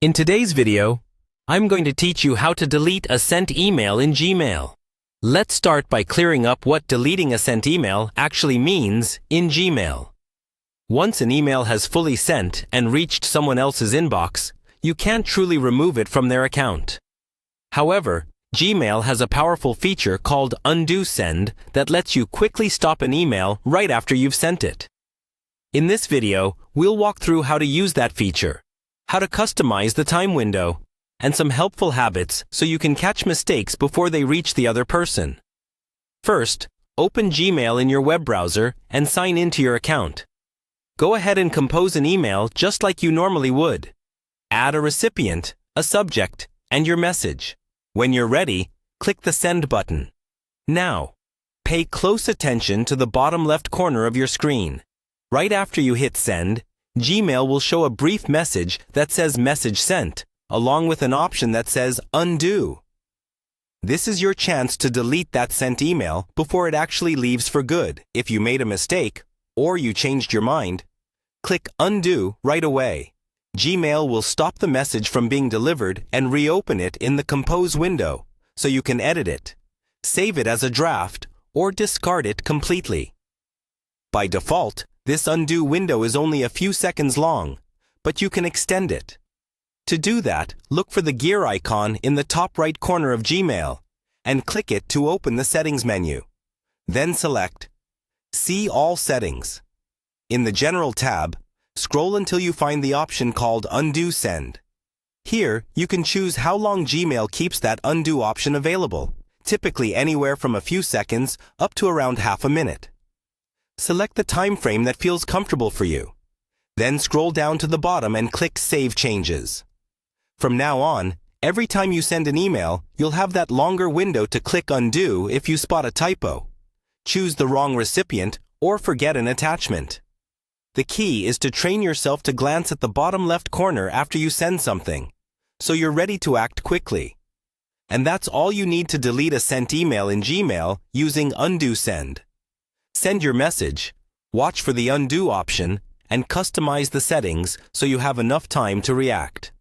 In today's video, I'm going to teach you how to delete a sent email in Gmail. Let's start by clearing up what deleting a sent email actually means in Gmail. Once an email has fully sent and reached someone else's inbox, you can't truly remove it from their account. However, Gmail has a powerful feature called Undo Send that lets you quickly stop an email right after you've sent it. In this video, we'll walk through how to use that feature, how to customize the time window, and some helpful habits so you can catch mistakes before they reach the other person. First, open Gmail in your web browser and sign into your account. Go ahead and compose an email just like you normally would. Add a recipient, a subject, and your message. When you're ready, click the Send button. Now, pay close attention to the bottom left corner of your screen. Right after you hit Send, Gmail will show a brief message that says Message Sent, along with an option that says Undo. This is your chance to delete that sent email before it actually leaves for good. If you made a mistake, or you changed your mind, click Undo right away. Gmail will stop the message from being delivered and reopen it in the Compose window, so you can edit it, save it as a draft, or discard it completely. By default, this undo window is only a few seconds long, but you can extend it. To do that, look for the gear icon in the top right corner of Gmail and click it to open the Settings menu. Then select See All Settings. In the General tab, scroll until you find the option called Undo Send. Here, you can choose how long Gmail keeps that undo option available, typically anywhere from a few seconds up to around half a minute. Select the time frame that feels comfortable for you. Then scroll down to the bottom and click Save Changes. From now on, every time you send an email, you'll have that longer window to click Undo if you spot a typo, choose the wrong recipient, or forget an attachment. The key is to train yourself to glance at the bottom left corner after you send something, so you're ready to act quickly. And that's all you need to delete a sent email in Gmail using Undo Send. Send your message, watch for the Undo option, and customize the settings so you have enough time to react.